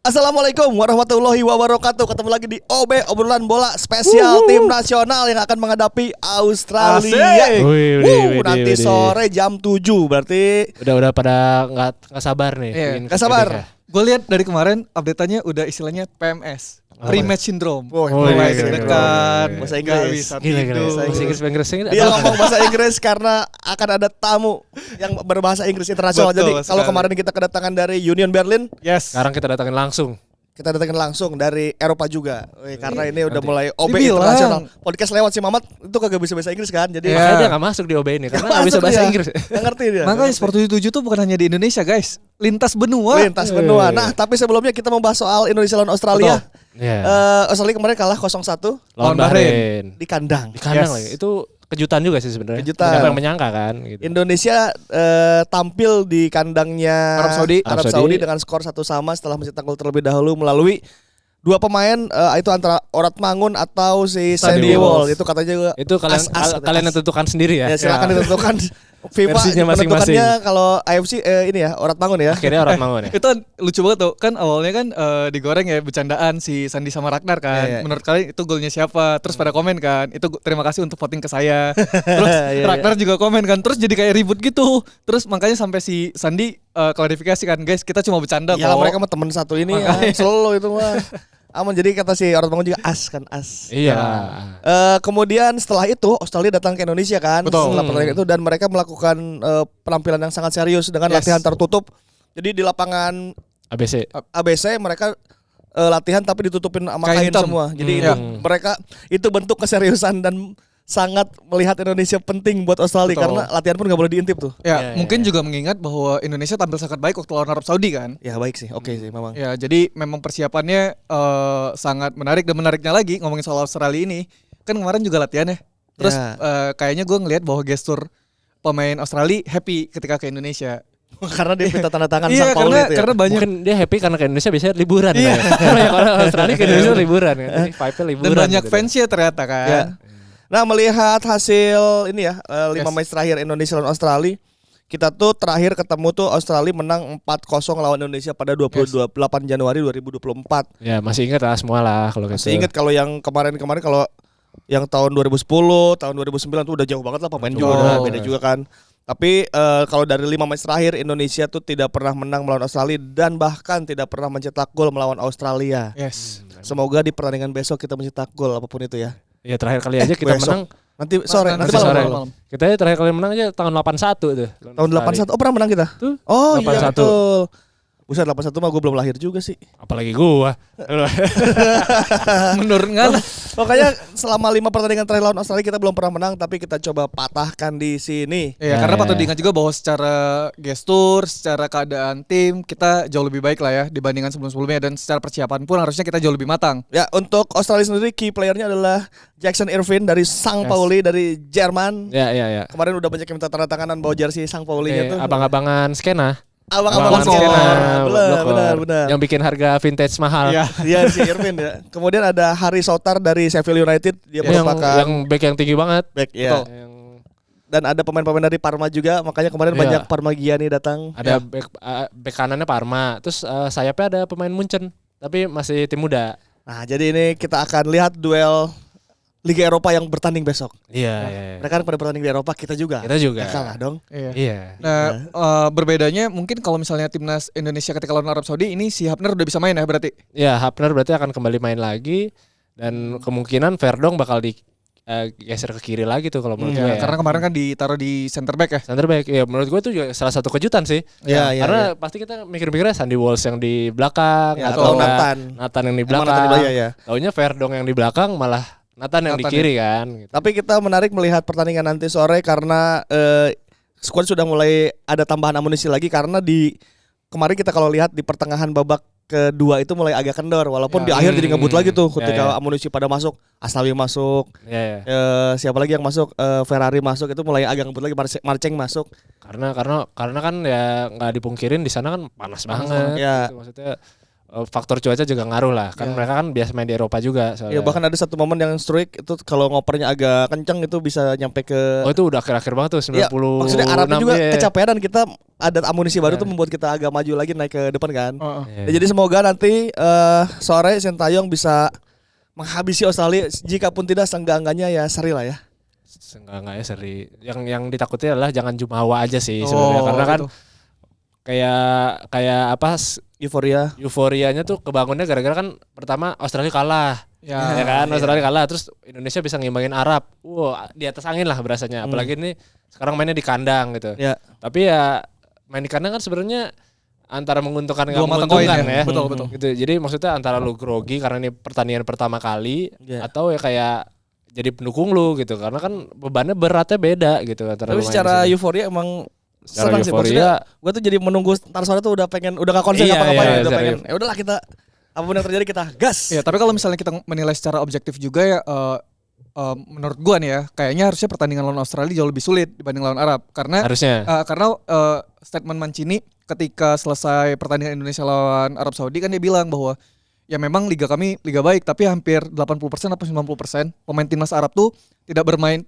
Assalamualaikum warahmatullahi wabarakatuh. Ketemu lagi di OB obrolan bola spesial tim nasional yang akan menghadapi Australia. Nanti sore jam 7 berarti. Udah pada nggak sabar nih. Iya, nggak sabar. Gue lihat dari kemarin update-nya udah istilahnya PMS. Pre-match syndrome. Mulai deg-degan, bahasa Inggris. Bahasa Inggris. Dia ngomong bahasa Inggris karena akan ada tamu yang berbahasa Inggris internasional. Betul, jadi kalau kemarin kita kedatangan dari Union Berlin, Sekarang kita datangin langsung. kita datangin langsung dari Eropa juga. Karena ini udah mulai OB Dibilang. internasional. Podcast lewat si Mamat itu kagak bisa bahasa Inggris kan. Jadi Makanya dia nggak masuk di OB ini karena nggak bisa bahasa Inggris. Nggak ngerti dia. Makanya Sport 77 tuh bukan hanya di Indonesia guys, lintas benua. Lintas benua. Nah, tapi sebelumnya kita membahas soal Indonesia lawan Australia. Australia kemarin kalah 0-1 Lawan Bahrain. di kandang. Di kandang lagi. Itu kejutan juga sih sebenarnya. Kejutan. Siapa yang menyangka kan gitu. Indonesia tampil di kandangnya Arab Saudi dengan skor 1-1 setelah mencetak gol terlebih dahulu melalui dua pemain itu antara Orat Mangun atau si Sandy Walsh. Itu katanya Itu kalian yang tentukan sendiri ya. Ya silakan ditentukan. FIFA Versinya masing-masing. menentukannya kalau AFC ini ya Orat Mangun ya. Akhirnya Orat Mangun ya. Itu lucu banget tuh. Kan awalnya kan digoreng ya bercandaan si Sandi sama Ragnar kan. Iya. Menurut kalian itu golnya siapa? Terus pada komen kan. Itu terima kasih untuk voting ke saya. Terus Ragnar juga komen kan. Terus jadi kayak ribut gitu. Terus makanya sampai si Sandi klarifikasi kan, guys, kita cuma bercanda kok. Ya mereka mah teman satu ini ya. Solo itu mah. Aman, jadi kata si Orat Mangun juga as. Iya. Kemudian setelah itu Australia datang ke Indonesia kan. Betul. Setelah pertandingan itu dan mereka melakukan penampilan yang sangat serius dengan latihan tertutup. Jadi di lapangan ABC mereka latihan tapi ditutupin sama kain hitam. semua. Jadi itu mereka itu bentuk keseriusan dan sangat melihat Indonesia penting buat Australia. Betul. Karena latihan pun gak boleh diintip tuh. Mungkin juga mengingat bahwa Indonesia tampil sangat baik waktu lawan Arab Saudi kan. Ya baik sih, oke sih memang. Ya, jadi memang persiapannya sangat menarik, dan menariknya lagi ngomongin soal Australia ini, kan kemarin juga latihan ya. Terus kayaknya gue ngelihat bahwa gestur pemain Australia happy ketika ke Indonesia. Karena dia minta tanda tangan Iya, Sang Paulo itu ya. karena banyak. Mungkin dia happy karena ke Indonesia biasanya liburan. Banyak orang Australia ke Indonesia liburan kan. Jadi vibe-nya liburan. Dan banyak gitu. fansnya ternyata kan. Ya. Nah, melihat hasil ini ya 5 match terakhir Indonesia lawan Australia, kita tuh terakhir ketemu tuh Australia menang 4-0 lawan Indonesia pada 28 Januari 2024. Ya masih ingat lah semua lah kalau gitu. Masih ingat kalau yang kemarin kalau yang tahun 2010, tahun 2009 tuh udah jauh banget lah pemain juga udah beda juga kan. Tapi kalau dari 5 match terakhir Indonesia tuh tidak pernah menang melawan Australia dan bahkan tidak pernah mencetak gol melawan Australia. Yes. Semoga di pertandingan besok kita mencetak gol apapun itu ya. Ya terakhir kali aja kita besok. menang Nanti sore, Nanti malam. Kita terakhir kali menang aja tahun 81 tuh. Tahun 81. Oh, pernah menang kita? Tuh. Oh, 81. iya betul. Buset, 81 mah gue belum lahir juga sih. Apalagi gua. Menurut nggak? Pokoknya selama 5 pertandingan terakhir lawan Australia kita belum pernah menang, tapi kita coba patahkan di sini. Iya, karena patut diingat juga bahwa secara gestur, secara keadaan tim kita jauh lebih baik lah ya dibandingkan sebelum-sebelumnya, dan secara persiapan pun harusnya kita jauh lebih matang. Ya, untuk Australia sendiri key playernya adalah Jackson Irvine dari Sang Pauli dari Jerman. Ya. Kemarin udah banyak yang minta tanda tanganan bawa jersey Sang Paulinya tuh. Abang-abangan skena. Abang-abangan skena. Benar. Yang bikin harga vintage mahal. Iya si Irvine ya. Kemudian ada Harry Sauter dari Sheffield United. Dia merupakan yang back yang tinggi banget. back ya. Dan ada pemain-pemain dari Parma juga, makanya kemarin banyak Parmigiani datang. Ada back kanannya Parma, terus sayapnya ada pemain Munchen, tapi masih tim muda. Nah, jadi ini kita akan lihat duel Liga Eropa yang bertanding besok. Iya. Mereka kan pada bertanding di Eropa, kita juga. Ya kalah dong. Iya. Nah, berbedanya mungkin kalau misalnya timnas Indonesia ketika lawan Arab Saudi ini si Hapner udah bisa main ya berarti. Ya, Hapner berarti akan kembali main lagi dan kemungkinan Verdong bakal geser ke kiri lagi tuh kalau menurut gue. Karena kemarin kan ditaruh di center back ya. Center back, ya menurut gue itu juga salah satu kejutan sih. Karena pasti kita mikir-mikirnya Sandy Walsh yang di belakang atau Nathan yang di belakang. Taunya Verdong yang di belakang malah Nathan yang di kiri kan. Gitu. Tapi kita menarik melihat pertandingan nanti sore karena squad sudah mulai ada tambahan amunisi lagi karena di kemarin kita kalau lihat di pertengahan babak kedua itu mulai agak kendor walaupun di akhir jadi ngebut lagi tuh ketika amunisi pada masuk, Aslawi masuk. Siapa lagi yang masuk? Ferrari masuk, itu mulai agak ngebut lagi, Marceng masuk. Karena kan ya nggak dipungkirin di sana kan panas banget. Ya. Gitu. Maksudnya faktor cuaca juga ngaruh lah. Kan mereka kan biasa main di Eropa juga soalnya. Ya bahkan ada satu momen yang Struijk itu kalau ngopernya agak kenceng itu bisa nyampe ke itu udah akhir-akhir banget tuh 90. Ya, maksudnya Arabnya juga kecapean dan kita ada amunisi baru tuh membuat kita agak maju lagi naik ke depan kan. Jadi semoga nanti sore Sintayong bisa menghabisi Australia, jika pun tidak seenggak-enggaknya ya seri lah ya. Seenggak-enggaknya seri. Yang ditakuti adalah jangan Jumawa aja sih sebenarnya karena kan kayak apa euforianya tuh kebangunnya gara-gara kan pertama Australia kalah. Ya kan Australia kalah terus Indonesia bisa ngimbangin Arab. Di atas angin lah berasanya. Apalagi ini sekarang mainnya di kandang gitu. Ya. Tapi ya main di kandang kan sebenarnya antara menguntungkan enggak menguntungkan ya. Betul. Gitu. Jadi maksudnya antara lu grogi karena ini pertandingan pertama kali atau ya kayak jadi pendukung lu gitu. Karena kan bebannya beratnya beda gitu antara. Tapi secara euforia emang senang sih maksudnya. Gue tuh jadi menunggu ntar sore tuh udah gak konsen apa-apa udah pengen. Ya udahlah kita apapun yang terjadi kita gas. Ya, tapi kalau misalnya kita menilai secara objektif juga ya menurut gua nih ya, kayaknya harusnya pertandingan lawan Australia jauh lebih sulit dibanding lawan Arab karena statement Mancini ketika selesai pertandingan Indonesia lawan Arab Saudi kan dia bilang bahwa ya memang liga kami liga baik tapi hampir 80% atau 90% pemain timnas Arab tuh tidak bermain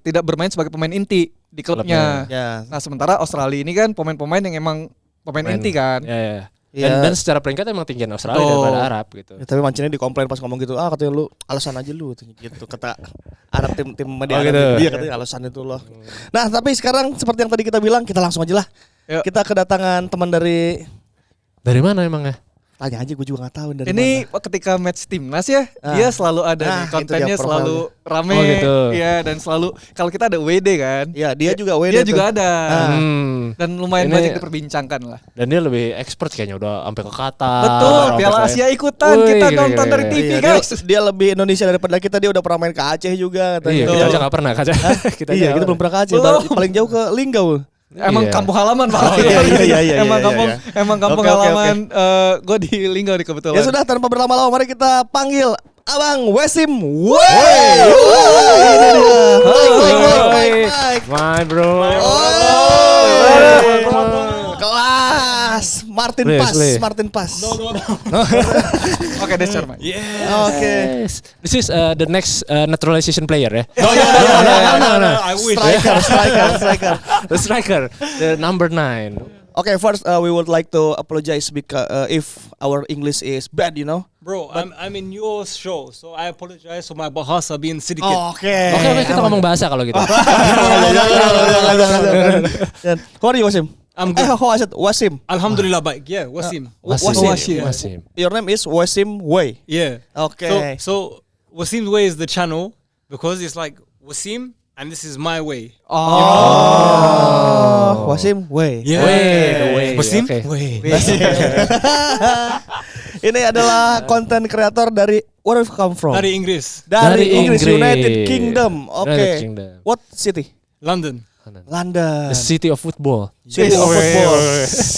sebagai pemain inti di klubnya. Nah, sementara Australia ini kan pemain-pemain yang emang pemain inti kan. Dan secara peringkat emang tinggian Australia daripada Arab gitu. Ya, tapi Mancini dikomplain pas ngomong gitu, katanya lu alasan aja lu gitu kata Arab tim media gitu. Iya katanya alasan itu loh. Nah, tapi sekarang seperti yang tadi kita bilang, kita langsung aja lah. Yuk. Kita kedatangan teman dari mana emangnya? Tanya aja, gue juga gak tahu dari ini mana. Ketika match timnas ya, dia selalu ada nih kontennya selalu rame, gitu. Ya dan selalu kalau kita ada WD kan, ya dia juga WD, dia juga ada, dan lumayan Ini, banyak diperbincangkan lah. Dan dia lebih expert kayaknya udah sampai ke Qatar. Betul, Piala Asia ikutan, kita nonton dari TV guys. Dia lebih Indonesia daripada kita, dia udah pernah main ke Aceh juga. Iya, kita aja gak pernah ke Aceh. kita belum pernah ke Aceh, paling jauh ke Linggau. Emang kampung halaman Pak. Iya. Emang kampung halaman. Gue di Linggau nih kebetulan. Ya sudah, tanpa berlama-lama mari kita panggil Abang Wasim. My bro. Kelas Martin Pas. No. Oke, that's your man. Oke. This is the next naturalization player ya. No. I wish. Striker, the number 9. Okay, first we would like to apologize because if our English is bad, you know. Bro, I'm in your show, so I apologize for my bahasa being sedikit. Oke, kita ngomong bahasa kalau gitu. How are you, Wasim? I'm good. How is it, Wasim? Alhamdulillah baik. Yeah, Wasim. Wasim. Your name is Wasim Way. Yeah. Okay. So Wasim's Way is the channel because it's like Wasim and this is my way. Wasim Way. Yeah. Way. Wasim Okay. Way. Ini adalah konten kreator dari where you come from? Dari Inggris. Dari Inggris, United Kingdom. Okay. What city? London. London. The city of football. City of football.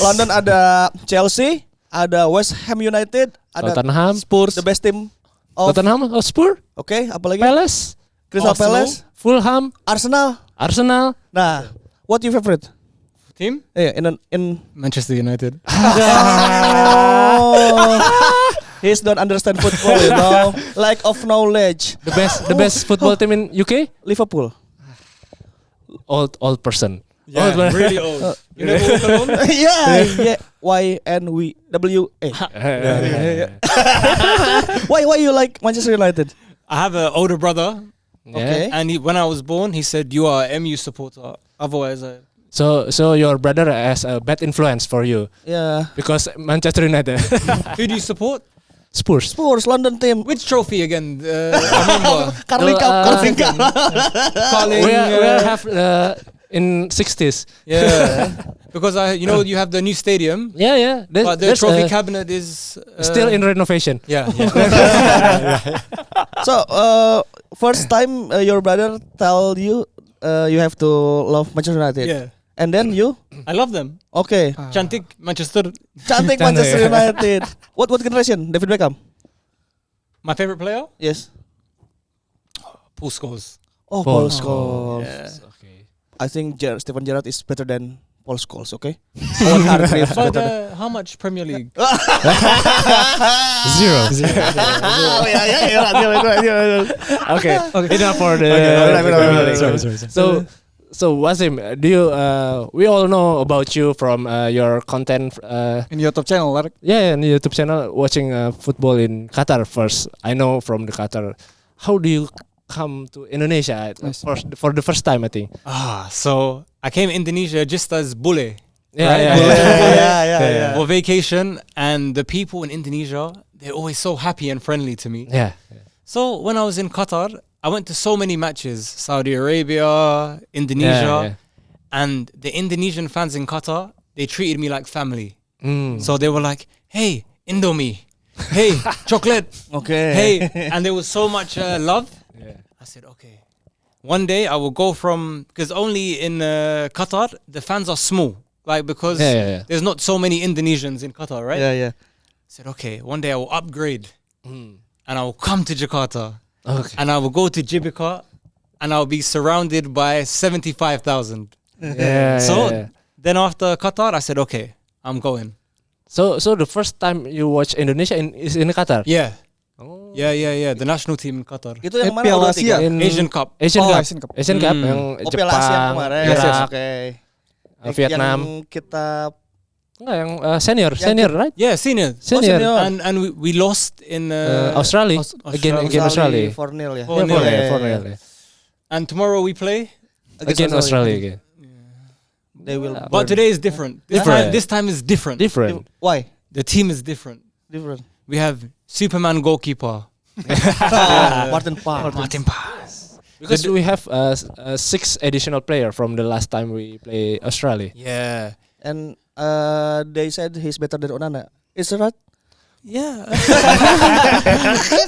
London ada Chelsea, ada West Ham United, ada Tottenham, Spurs, the best team of Tottenham, Spurs, Oke, apalagi? Palace, Crystal Palace, Fulham, Arsenal. Nah, what your favorite team? In Manchester United. He don't understand football, you know. Lack of knowledge. the best football team in UK? Liverpool. Old person. Yeah, really old. You never walk alone? Yeah. YNWA. Why you like Manchester United? I have an older brother. Okay. And when I was born, he said, "You are a MU supporter." Otherwise, So your brother has a bad influence for you. Yeah. Because Manchester United. who do you support? Spurs, London team. Which trophy again? Remember? Carling Cup. We have in 60s. Yeah. Because you have the new stadium. Yeah. But the trophy cabinet is still in renovation. Yeah. So first time your brother tell you you have to love Manchester United. Yeah. And then you? I love them. Okay. Cantik Manchester. Cantik Manchester United. What generation? David Beckham. My favorite player? Yes. Paul Scholes. Oh, Paul Scholes. Yeah. Okay. I think Steven Gerrard is better than Paul Scholes, okay? Owen Hargreaves. But how much Premier League? Zero. Oh yeah. Okay. Enough for the. So Wasim, do you? We all know about you from your content. In YouTube channel, right? Yeah, in the YouTube channel, watching football in Qatar first. I know from the Qatar. How do you come to Indonesia for the first time? I think. So I came to Indonesia just as Bule. Yeah. For vacation, and the people in Indonesia, they're always so happy and friendly to me. Yeah. So when I was in Qatar, I went to so many matches, Saudi Arabia, Indonesia, and the Indonesian fans in Qatar, they treated me like family. So they were like, hey, Indomie, hey, chocolate, Okay. hey, and there was so much love. I said, okay, one day I will go because only in Qatar, the fans are small, like because there's not so many Indonesians in Qatar, right? Yeah. I said, okay, one day I will upgrade and I will come to Jakarta. Okay. And I will go to Jibika and I'll be surrounded by 75,000. Then after Qatar, I said, okay, I'm going. So the first time you watch Indonesia is in Qatar? Yeah. Oh. Yeah. The national team in Qatar. Itu yang mana? Piala U23? Asia. Asian Cup. Asian Cup. Asian Cup. Yang Piala Asia Jepang, kemarin. Irak, Oke. Vietnam. Yang kita Enggak, yang senior, right? Yeah, senior. Senior. And we lost in Australia. Again Australia. 4-0 ya. 4-0. And tomorrow we play. Again Australia again. They will. But today is different. This time is different. Different. Why? The team is different. Different. We have Superman goalkeeper. Martin Parr. Martin Paz. Because we have 6 additional player from the last time we play Australia. Yeah. And they said he's better than Onana. Is that right? Yeah.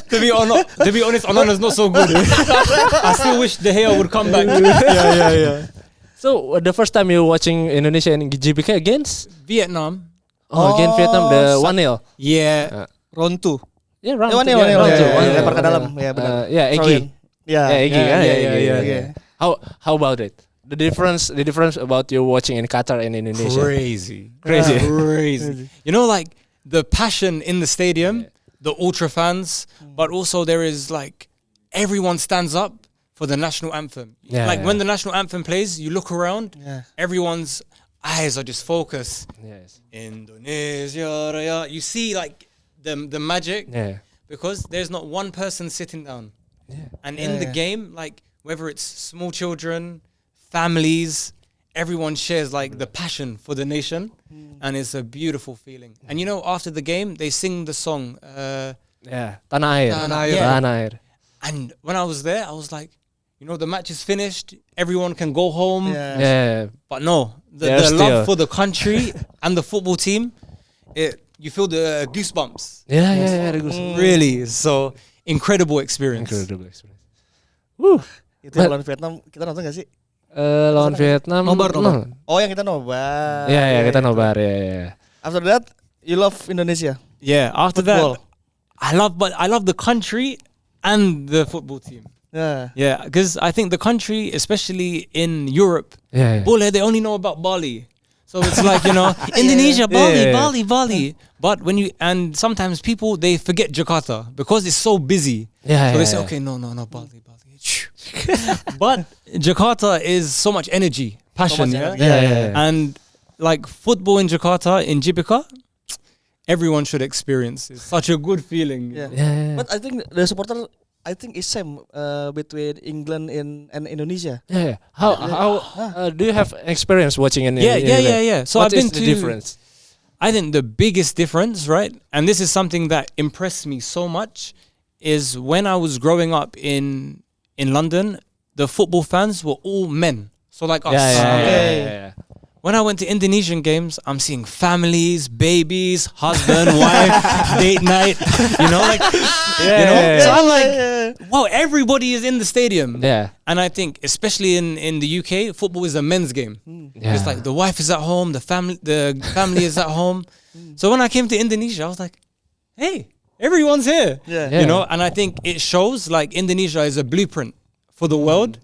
to be honest, Onana's not so good. I still wish De Gea would come back. Yeah. So the first time you watching Indonesia in GBK against Vietnam. against Vietnam the 1-0. Yeah. Round 2. Yeah, round 1-0. round two. Lempar ke dalam. Ya benar. Egy. Egy kan? Yeah. How about it? The difference about you watching in Qatar and Indonesia. Crazy. Crazy. You know, like the passion in the stadium, the ultra fans, but also there is like everyone stands up for the national anthem. When the national anthem plays, you look around, everyone's eyes are just focused. Yes. Indonesia. You see like the magic because there's not one person sitting down. And in the game, like whether it's small children, families, everyone shares like the passion for the nation, and it's a beautiful feeling. And you know, after the game, they sing the song. Tanah Air. And when I was there, I was like, you know, the match is finished. Everyone can go home. Yeah. But no, the love for the country and the football team, you feel the goosebumps. Yeah. Really, so incredible experience. Woo. Itu lawan Vietnam kita nonton gak sih? Lawan Vietnam. Nobar. Oh yang kita nobar. Ya kita nobar ya. After that, you love Indonesia. Yeah. After Football. that, I love the country and the football team. Yeah, because I think the country, especially in Europe, Bole, they only know about Bali. So it's like, you know, Indonesia, Bali. But and sometimes people, they forget Jakarta because it's so busy. So they say, okay, no, Bali. But Jakarta is so much energy, passion. And like football in Jakarta, in Jibika, everyone should experience. It's such a good feeling. But I think the supporter, is same between England and Indonesia. How do you have experience watching in Yeah. So what I've been is the difference? I think the biggest difference, right? And this is something that impressed me so much, is when I was growing up in London, the football fans were all men. So like us. Yeah. When I went to Indonesian games, I'm seeing families, babies, husband, wife, date night. You know, like, So I'm like, wow, everybody is in the stadium. Yeah. And I think, especially in the UK, football is a men's game. It's like the wife is at home, the family is at home. So when I came to Indonesia, I was like, hey, everyone's here. You know, and I think it shows like Indonesia is a blueprint for the world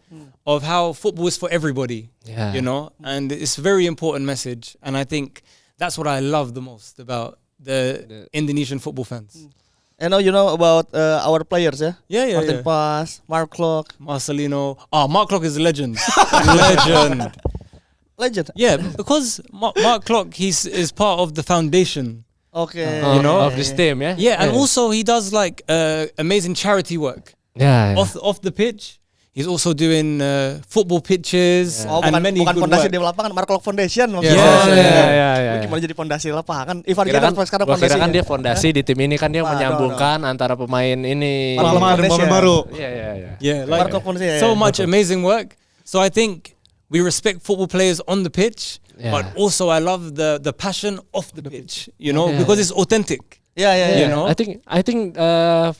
of how football is for everybody. You know, and it's a very important message. And I think that's what I love the most about the Indonesian football fans. And now you know about our players, yeah? Martin Yeah. Pas, Mark Klok, Marcelino. Mark Klok is a legend. Legend. Yeah, because Mark Klok, is part of the foundation. Okay. You know, of this team, yeah. Yeah, and also he does like amazing charity work. Off the pitch. He's also doing football pitches and many bukan good fondasi work. di lapangan, Mark Klok Foundation maksudnya. Gimana jadi fondasi lapangan? Ivan kita sekarang fondasi. Kira kan dia fondasi di tim ini kan dia menyambungkan antara pemain ini. Pemain baru. Yeah, like so much amazing work. So I think we respect football players on the pitch, but also I love the passion off the pitch, you know, because it's authentic. Yeah. You know? I think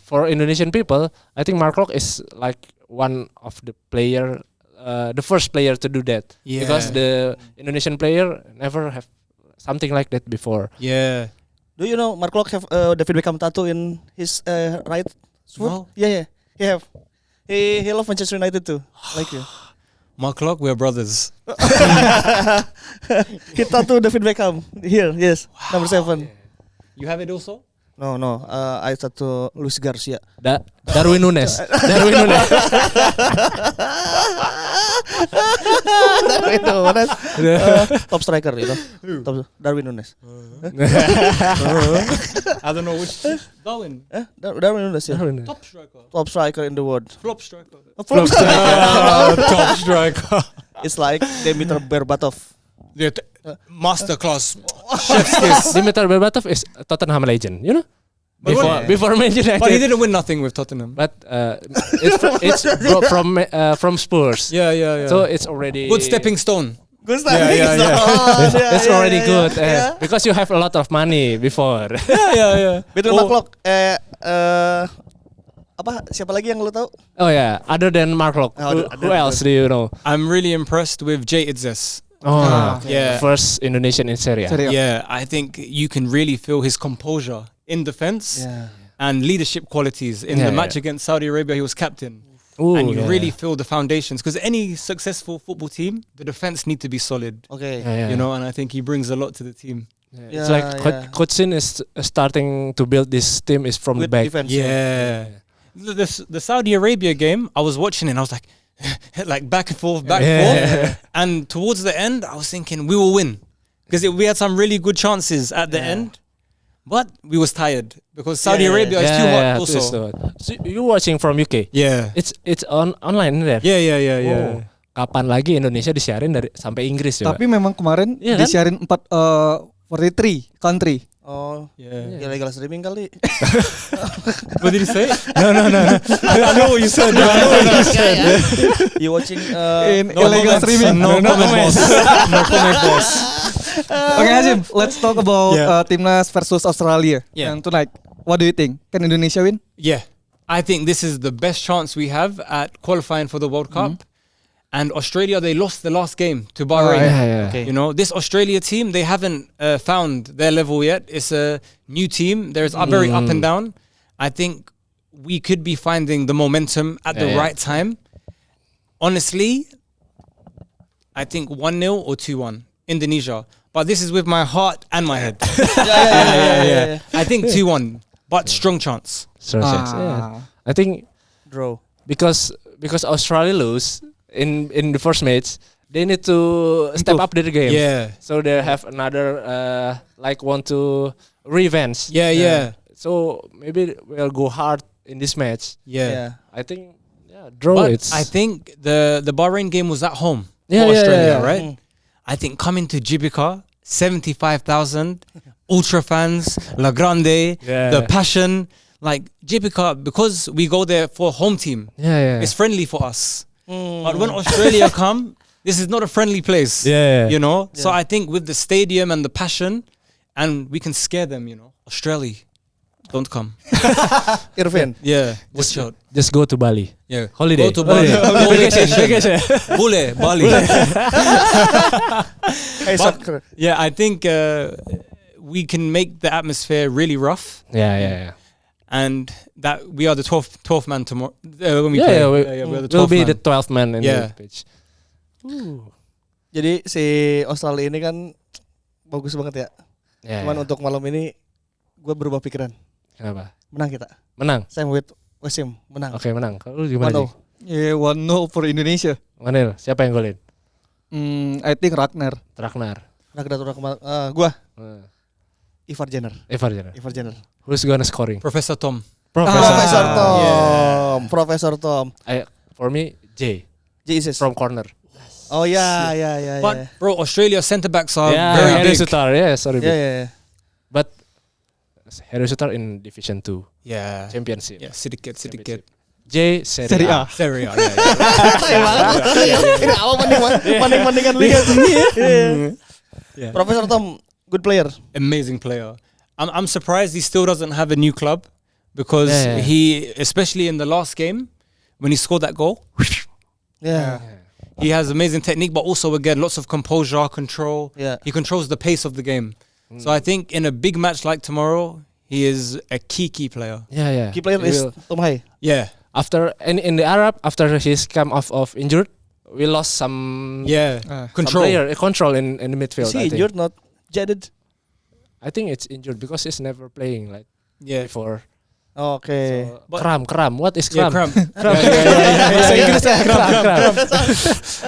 for Indonesian people, I think Mark Klok is like one of the first player to do that. Because the Indonesian player never have something like that before. Yeah. Do you know Mark Klok have David Beckham tattoo in his right foot? No. Yeah. He have. He love Manchester United too, like you. Mark Klok, we're brothers. He tattoo David Beckham here. Yes, number 7. You have it also? No. I tattoo Luis Garcia. Darwin Nunes. Top striker, you know. Darwin Nunes. I don't know which. Darwin. Darwin Nunes. Yeah. Top striker. Top striker in the world. Flop striker. Top striker. It's like Dimitar Berbatov. Yeah, masterclass. Chef's kiss. Dimitar Berbatov is a Tottenham legend, you know. Before Man United. But he didn't win nothing with Tottenham. But it's from Spurs. Yeah. So it's already Good stepping stone. Good stepping stone. It's already good because you have a lot of money before. Yeah. Betul Mark Klok. Siapa lagi yang lu tahu? Oh yeah, other than Mark Klok, who else do you know? I'm really impressed with Jay Itzes. First Indonesian in Serie A. Yeah, I think you can really feel his composure in defense and leadership qualities. In the match against Saudi Arabia, he was captain. And you really feel the foundations, because any successful football team, the defense need to be solid. Okay. You know, and I think he brings a lot to the team. It's like Coach Sin is starting to build this team is from the back. Defense. Yeah. The Saudi Arabia game, I was watching it and I was like, back and forth. And towards the end, I was thinking we will win, because we had some really good chances at the end, but we was tired because Saudi Arabia is too hot also. So you watching from UK? Yeah. It's online there. Yeah. Kapan lagi Indonesia disiarin sampai Inggris juga? Tapi memang kemarin disiarin 43 country. Oh, illegal streaming kali. What did you say? No. I know what you said. You watching in illegal streaming? No comment, boss. Okay, Hazim, let's talk about Timnas versus Australia. Yeah. And tonight, what do you think? Can Indonesia win? Yeah, I think this is the best chance we have at qualifying for the World Cup. And Australia, they lost the last game to Bahrain. Okay. You know, this Australia team, they haven't found their level yet. It's a new team. There's very up and down. I think we could be finding the momentum at the right time. Honestly, I think 1-0 or 2-1 Indonesia. But this is with my heart and my head. Yeah. I think 2-1, but strong chance. Yeah. I think draw because Australia lose in the first match, they need to step up their game. Yeah. So they have another want to revenge. Yeah. So maybe we'll go hard in this match. Yeah. I think draw. But I think the Bahrain game was at home for Yeah, Australia, yeah. right? I think coming to Gbk, 75,000 ultra fans, La Grande, the passion, like Gbk, because we go there for home team. It's friendly for us. But when Australia come, this is not a friendly place. You know? So I think with the stadium and the passion, and we can scare them, you know. Australia, don't come. Irfan. Yeah, watch out. Just go to Bali. Yeah. Holiday. Go to Bali. Vacation. Bule, Bali. But, I think we can make the atmosphere really rough. Yeah. and that we are the 12th man tomorrow when we play. We're the 12th man. Be the 12th man in the pitch. Jadi si Australia ini kan bagus banget ya. Cuman untuk malam ini gue berubah pikiran. Kenapa? Menang kita. Menang. Same with Wasim, menang. Oke, menang. Kalau gimana sih? 1-0 for Indonesia. Manil, siapa yang golin? I think Ragnar. Gua. Ivar Jenner. Who's gonna scoring? Professor Tom. Professor Tom. For me, Jay is from corner. Oh yeah. But bro, Australia centre backs are very big. Sutar, sorry. Yeah. But Harry Sutar in Division 2. Yeah. Championship. Yeah, sedikit. Jay Serie A. Serie A. Ini awal banding-bandingan liga tuh. Yeah. Professor Tom, good player. Amazing player. I'm surprised he still doesn't have a new club because he, especially in the last game, when he scored that goal. He has amazing technique, but also again lots of composure, control. Yeah. He controls the pace of the game. So I think in a big match like tomorrow, he is a key player. Yeah. Key player is Tom Hai. Yeah. After in the Arab, after he's come off injured, we lost some control in the midfield. Is he injured, not jaded? I think it's injured because he's never playing like before. Okay. So, kram. What is kram? Kram.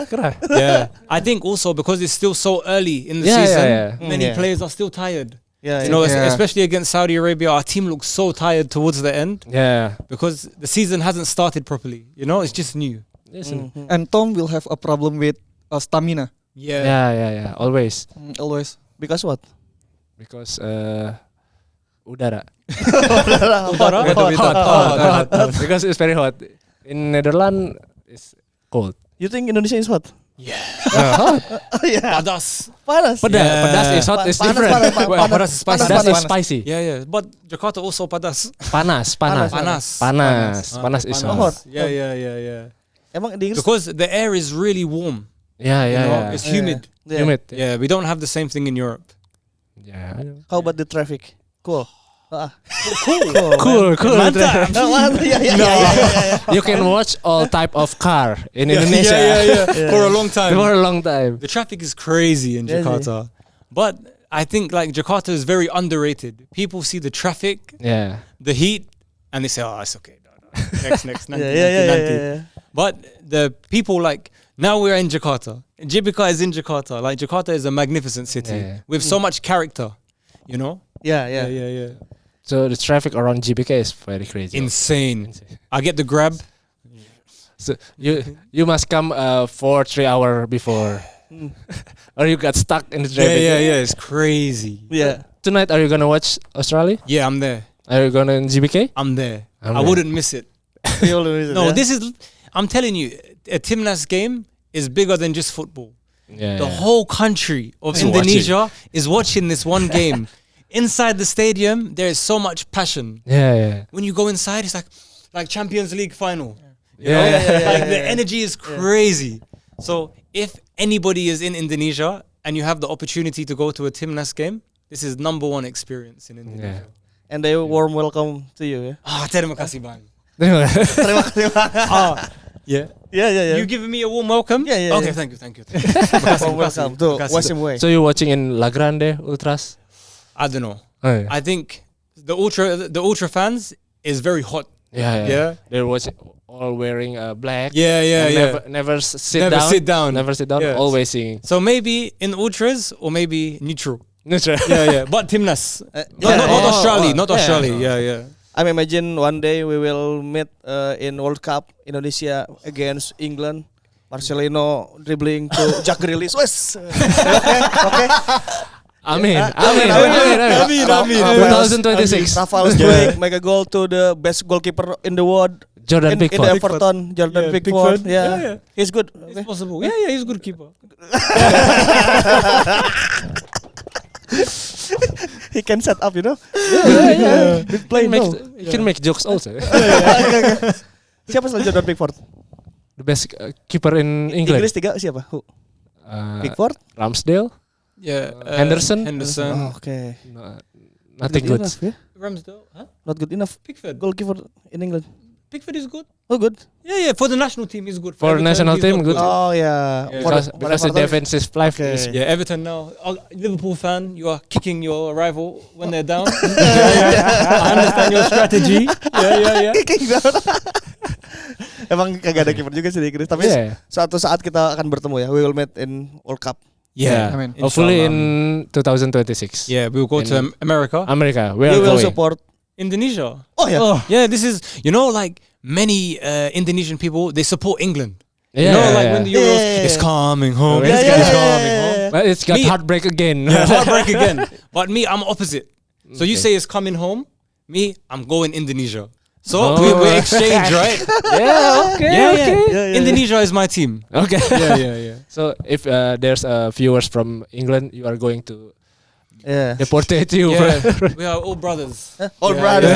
Kram. Yeah. I think also because it's still so early in the season, many players are still tired. Especially against Saudi Arabia, our team looks so tired towards the end. Yeah. Because the season hasn't started properly. It's just new. And Tom will have a problem with stamina. Yeah. Always. Because what? Because udara. Hot. Because it's very hot. In Netherlands, it's cold. You think Indonesia is hot? Yeah. Hot. Panas. Padas is hot. It's different. Panas is spicy. Padas is spicy. Yeah. But Jakarta also panas. Panas is hot. Yeah. Emang di Inggris? Because the air is really warm. Yeah. It's humid. Humid. Yeah, we don't have the same thing in Europe. Yeah. How about the traffic? Cool. Cool. Mantap. You can watch all type of car in Indonesia. Yeah. For a long time. The traffic is crazy in Jakarta. But I think like Jakarta is very underrated. People see the traffic, the heat, and they say, "Oh, it's okay. No. Next. Yeah. But the people like now we're in Jakarta. GBK is in Jakarta. Like Jakarta is a magnificent city with so much character. Yeah. So the traffic around GBK is very crazy. Insane. I get the grab. So you must come 3 hours before, or you got stuck in the traffic. Yeah. It's crazy. Yeah. Tonight, are you gonna watch Australia? Yeah, I'm there. Are you gonna in GBK? I'm there. I wouldn't miss it. This is. I'm telling you, a Timnas game is bigger than just football. The whole country of Indonesia is watching this one game. Inside the stadium, there is so much passion. Yeah. When you go inside, it's like Champions League final. Like the energy is crazy. So if anybody is in Indonesia and you have the opportunity to go to a Timnas game, this is #1 experience in Indonesia. And they warm welcome to you. Terima kasih bang. Terima kasih bang. Yeah. You giving me a warm welcome? Yeah. Okay, thank you. Welcome to Wasim Way. So you're watching in La Grande Ultras? I don't know. Oh, yeah. I think the ultra fans is very hot. Yeah. They was all wearing black. Yeah. Never sit down. Yes. Always singing. So maybe in ultras or maybe neutral. Neutral. Yeah. But Timnas. Not Australia. Not Australia. Yeah. I imagine one day we will meet in World Cup Indonesia against England. Marcelino dribbling to Jack Grealish. Okay. Amin. 2026. Rafael Struijk make a goal to the best goalkeeper in the world. Jordan Pickford. In Everton, Jordan Pickford. Yeah. He's good. It's possible. Yeah, he's a good keeper. He can set up, Yeah. He can make jokes also. Siapa selain Jordan Pickford? The best keeper in England. Inggris 3 siapa? Who? Pickford, Ramsdale. Yeah, Henderson. Oh, okay. Nothing good. Enough, yeah? Ramsdale, huh? Not good enough. Pickford. Goalkeeper in England. Pickford is good. Oh, good. Yeah, for the national team he's good. For Everton, national he's team, not good. Oh yeah. Because the defensive life is Yeah, Everton now. Liverpool fan, you are kicking your rival when they're down. I understand your strategy. Yeah. Kicking down. Emang kagak ada kiper juga sih di Inggris. Tapi suatu saat kita akan bertemu ya. We will meet in World Cup. Yeah, I mean, hopefully in 2026. Yeah, we will go to America. Where You are will going? support Indonesia. Oh yeah. Yeah, this is, like many Indonesian people, they support England. Yeah, when the Euros, it's coming home. Yeah, It's coming home. But it's got heartbreak again. Yeah, heartbreak again. But me, I'm opposite. So you say it's coming home. Me, I'm going Indonesia. So we exchange, right? Okay. Indonesia is my team. Okay. Yeah. So if there's viewers from England, you are going to deportate you. Yeah. We are all brothers. All brothers.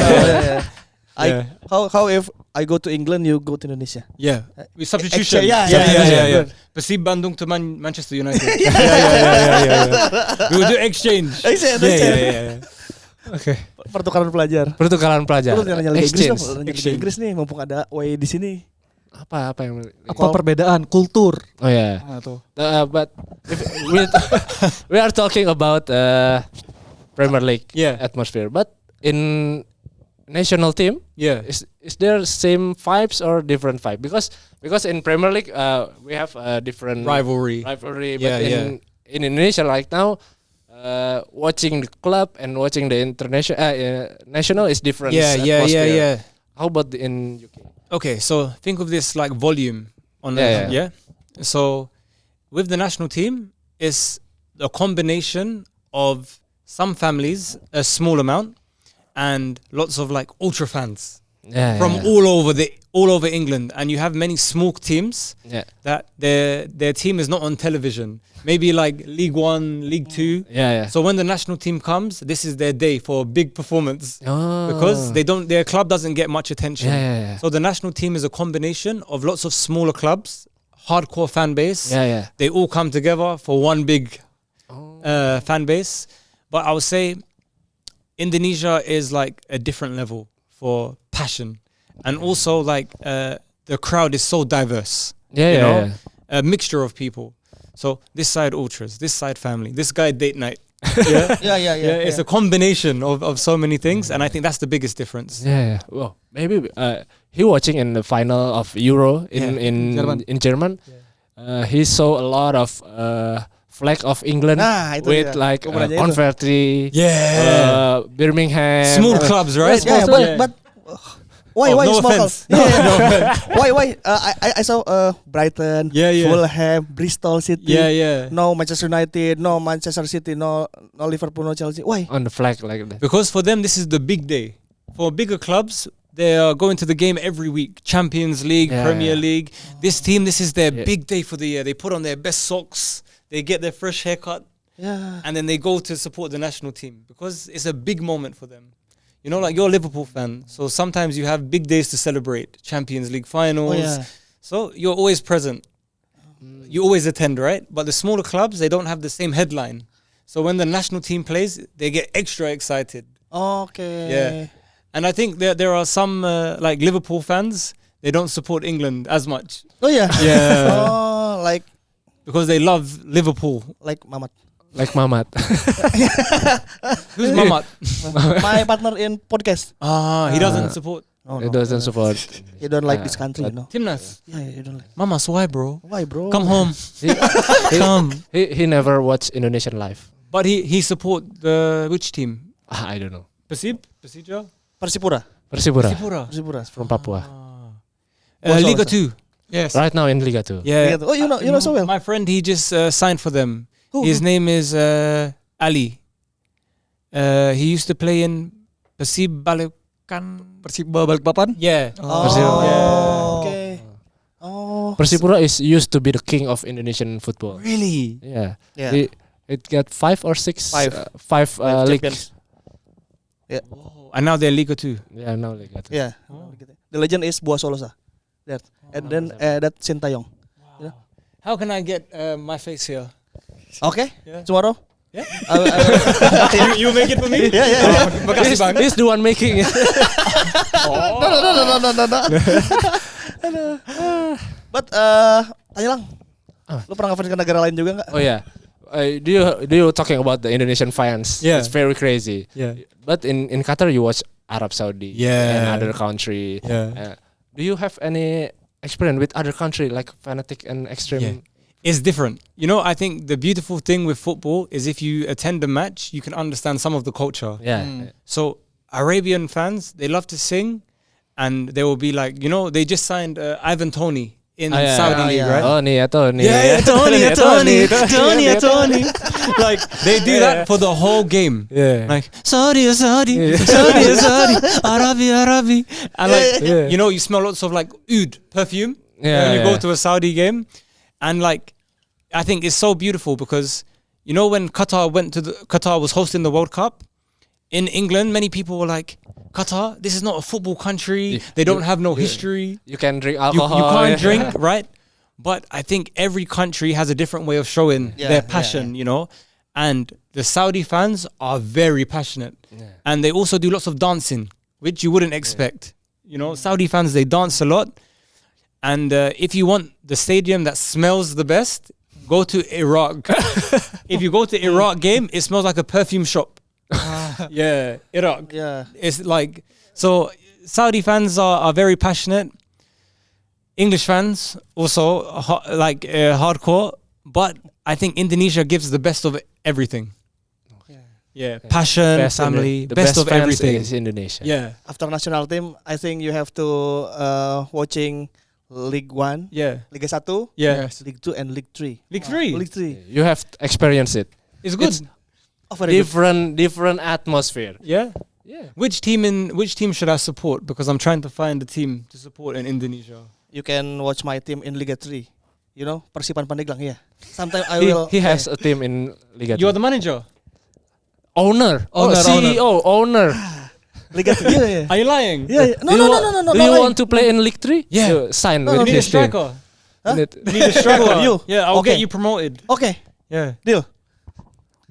Yeah. How if I go to England, you go to Indonesia? Yeah. With substitution. Yeah. Persib Bandung to Manchester United. Yeah. We will do exchange. Yeah. Okay. Pertukaran pelajar. Lu nanya Liga Inggris nih, mumpung ada way di sini. Apa yang perbedaan kultur? Oh ya. But if we are talking about Premier League atmosphere, but in national team, is there same vibes or different vibe? Because in Premier League, we have a different rivalry. But in Indonesia, like now, watching the club and watching the international national is different. Yeah. How about in UK? Okay, so think of this like volume on the So with the national team, it's a combination of some families, a small amount, and lots of like ultra fans from all over England, and you have many small teams that their team is not on television. Maybe like League 1, League 2. So when the national team comes, this is their day for a big performance because their club doesn't get much attention. So the national team is a combination of lots of smaller clubs, hardcore fan base. They all come together for one big fan base. But I would say Indonesia is like a different level for passion, and also like the crowd is so diverse. A mixture of people. So this side ultras, this side family, this guy date night. It's a combination of so many things, and I think that's the biggest difference. Well, maybe he watching in the final of Euro in German. He saw a lot of flag of England with like Converti, Birmingham, small clubs, right? But why no small offense. Why? I saw Brighton, Fulham, Bristol City. No Manchester United, no Manchester City, no Liverpool, no Chelsea. Why? On the flag like that. Because for them this is the big day. For bigger clubs, they are going to the game every week. Champions League, Premier League. This team, this is their big day for the year. They put on their best socks. They get their fresh haircut. And then they go to support the national team because it's a big moment for them. You know, like you're a Liverpool fan, so sometimes you have big days to celebrate. Champions League finals. So you're always present. You always attend, right? But the smaller clubs, they don't have the same headline. So when the national team plays, they get extra excited. Okay. Yeah. And I think there are some like Liverpool fans, they don't support England as much. Oh yeah. Yeah. Like because they love Liverpool. Like Mamat. Like Mamat. Who's Mamat? My partner in podcast. He doesn't support. He doesn't support. He don't like this country, you know. Timnas. Yeah, he don't like. Mamas, why, bro? Why, bro? Come home. Come. He never watched Indonesian live. But he support the which team? I don't know. Persija? Persipura. From Papua. Liga 2. Yes. Right now in Liga 2. Yeah. Oh, you know so well. My friend, he just signed for them. Who? His name is Ali. He used to play in Persiba Balikpapan. Yeah. Okay. Persipura is used to be the king of Indonesian football. Really? Yeah. It got 5 or 6 leagues. Yeah. Whoa. And now they're Liga 2. Yeah, now Liga 2. Yeah. The legend is Boa Solosa. And then that Sintayong. Wow. How can I get my face here? Okay. Yeah. Tomorrow Yeah. You make it for me? Yeah. Makasih bang. He's the one making it. No. But tanya lang. Lu pernah ngefans ke negara lain juga nggak? Oh yeah. Do you talking about the Indonesian fans? Yeah. It's very crazy. Yeah. But in Qatar you watch Arab Saudi and Yeah. other country. Yeah. Do you have any experience with other country like fanatic and extreme? Yeah. It's different. You know, I think the beautiful thing with football is if you attend a match, you can understand some of the culture. Yeah. So Arabian fans, they love to sing, and they will be like, you know, they just signed Ivan Toney in Saudi League, right? Tony. Tony. Like they do that for the whole game. Yeah. Like Saudi, Arabi. And like you know, you smell lots of like oud perfume when you go to a Saudi game, and like I think it's so beautiful because you know when Qatar was hosting the World Cup in England, many people were like, Qatar, this is not a football country. They don't have no history. You can drink alcohol. You can't drink, right? But I think every country has a different way of showing their passion, you know. And the Saudi fans are very passionate. Yeah. And they also do lots of dancing, which you wouldn't expect. You know, Saudi fans, they dance a lot. And if you want the stadium that smells the best, go to Iraq. If you go to Iraq game, it smells like a perfume shop. Yeah, Iraq. Yeah. It's like, so Saudi fans are very passionate. English fans also hardcore, but I think Indonesia gives the best of everything. Yeah, passion, best family, the best of fans everything. is Indonesia. Yeah, After national team, I think you have to watching League 1, yeah, Liga 1, yeah. League 2 and League 3. League 3. League 3. You have to experience it. It's good. It's Oh, very good. different atmosphere. Yeah. Yeah. Which team should I support? Because I'm trying to find a team to support in Indonesia. You can watch my team in Liga 3. You know, Persipan Pandeglang. Yeah. Sometimes I He, will. he has a team in Liga. You are the manager. Owner. Owner, CEO, owner. Liga 3. Yeah. Are you lying? Yeah. No. Do you want to play in League 3? Yeah. You sign No, with You need a his team. striker. Huh? You need- You need a striker. You. Yeah, I'll Okay. get you promoted. Okay, Yeah. deal.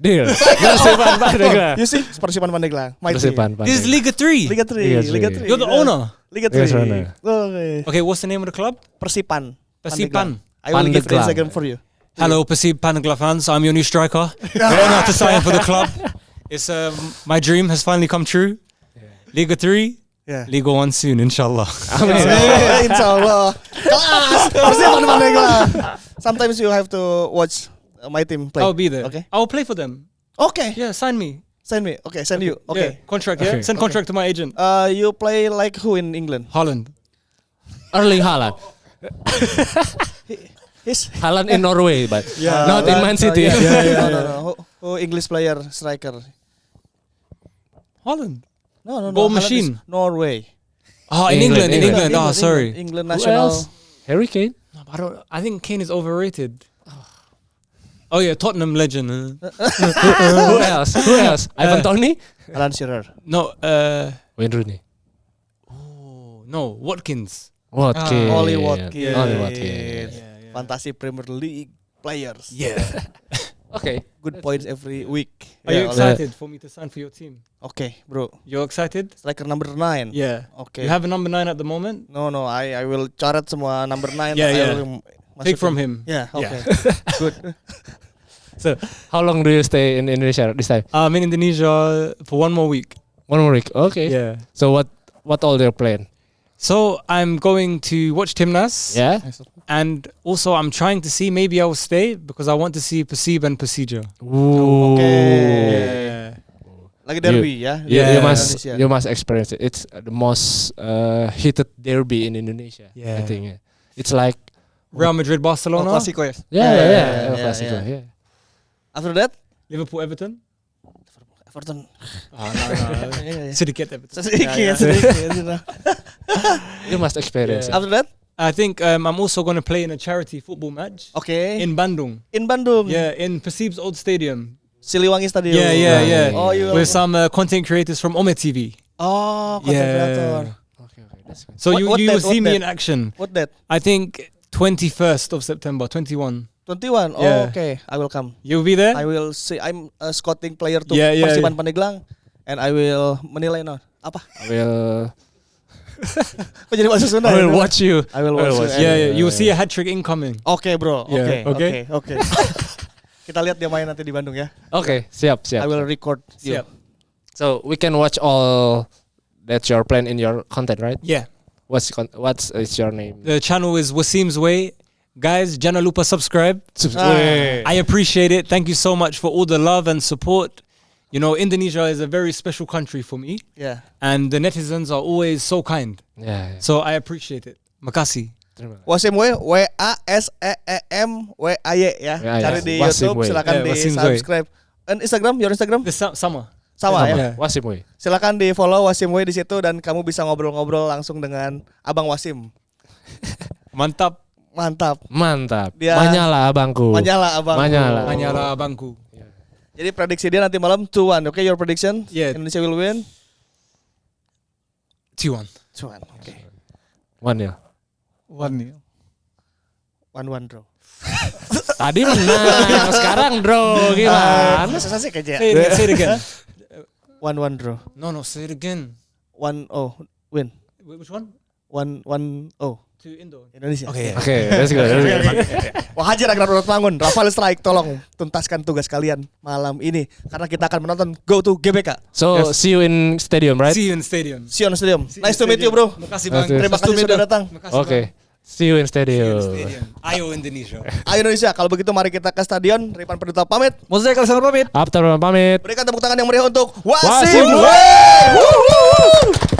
Deal. Persipan Pandeglang. You see, Persipan Pandeglang. My team. Persipan This is Pandeglang. Liga 3. Liga 3. Liga 3. You're the owner. Liga Yes, 3. owner. Okay. Okay, what's the name of the club? Persipan. Persipan. I will give the Pandeglang. Instagram for you. Hello, Persib Pandeglang fans. I'm your new striker. Very nice to sign for the club. It's my dream has finally come true. Liga 3, Yeah. Liga 1 soon, inshallah. Inshallah. Kelas. Persipan Pandeglang. Sometimes you have to watch my team play. I'll be there. Okay. I'll play for them. Okay. Yeah, sign me. Send me. Okay, send you. Okay. Yeah, contract, yeah? Okay. Send contract to my agent. You play like who in England? Haaland. Erling Haaland. He's Haaland in Norway, but not in Man City. No. Who English player striker? Haaland. No. Goal Haaland machine. is Norway. Oh, in England, England. England. Oh, sorry. England Who national. else? Harry Kane. No, but I think Kane is overrated. Oh yeah, Tottenham legend. Who else? Who else? Ivan Toney. Alan Shearer. No, Wayne Rooney. no, Watkins. Watkins. Ollie Watkins. Ollie Watkins. Fantasy Premier League players. Yeah. Okay. Good points every week. Are you Ollie. excited for me to sign for your team? Okay, bro. You're excited? Striker number 9. Yeah. Okay. You have a number 9 at the moment? No, I will coret semua number 9. Yeah, I yeah. will Take masukin. from him. Yeah, okay. Yeah. Good. So, how long do you stay in Indonesia this time? I'm in Indonesia for 1 more week. 1 more week. Okay. Yeah. So what all their plan? So I'm going to watch Timnas. Yeah. And also I'm trying to see, maybe I will stay because I want to see Persib and Persija. Ooh. Okay. Yeah. Lagi derby ya. You Yeah. must experience it. It's the most heated derby in Indonesia. Yeah. I think it's like Real Madrid, Barcelona. Clasico ya. yeah. Yeah, Clasico, yeah. yeah. After that, Liverpool, Everton. Everton. Sedikit Everton. Sedikit. You must experience it. After that, I think I'm also going to play in a charity football match okay. in Bandung. In Bandung. Yeah, in Persib's old stadium. Siliwangi Stadium. Yeah. Oh, you With some content creators from Ome TV. Oh, content creator. Okay, that's good. So What you will that? see What me that? in action. What that? I think 21st of September, 21. 21. Oh, okay. I will come. You'll be there? I will see. I'm a scouting player to Persiban Pandeglang and I will menilai apa? I will jadi bahasa Sunda. I will watch you. I will watch you. Yeah. You will see a hat trick incoming. Oke, bro. Okay. Kita lihat dia main nanti di Bandung ya. Oke, siap. I will record you. Siap. So we can watch all that your plan in your content, right? Yeah. What's is your name? The channel is Wasim's Way. Guys, jangan lupa subscribe. I appreciate it. Thank you so much for all the love and support. You know, Indonesia is a very special country for me. Yeah. And the netizens are always so kind. Yeah. So I appreciate it. Makasih. Wasim Way, WASEMWAY ya. Cari di YouTube, silakan di subscribe. And Instagram, your Instagram? Sama ya. Wasim Way. Silakan di follow Wasim Way di situ dan kamu bisa ngobrol-ngobrol langsung dengan Abang Wasim. Mantap. Manyala abangku. Manyala abangku. Jadi prediksi dia nanti malam 2-1. Okay, your prediction? Yeah. Indonesia will win? 2-1. 2-1. Okay. 1-0. 1-1 draw. Tadi menang, sekarang draw. Gimana? Sensasi aja. Say it again. 1-1 draw. No, say it again. 1-0 win. Which one? 1-0. To Indo. Indonesia. Okay, let's go. Wah, Hajar Agrar Bangun, Rafael Strike, tolong tuntaskan tugas kalian malam ini karena kita akan menonton Go to GBK. So see you in stadium, right? See you in stadium. Nice to meet you, bro. Makasih bang. Terima kasih sudah datang. Okay. See you in stadium. Ayo Indonesia. Ayo Indonesia. Kalau begitu mari kita ke stadion. Ripan Perdita pamit. Mozaik Alexander pamit. Aptar pamit. Berikan tepuk tangan yang meriah untuk Wasim Way.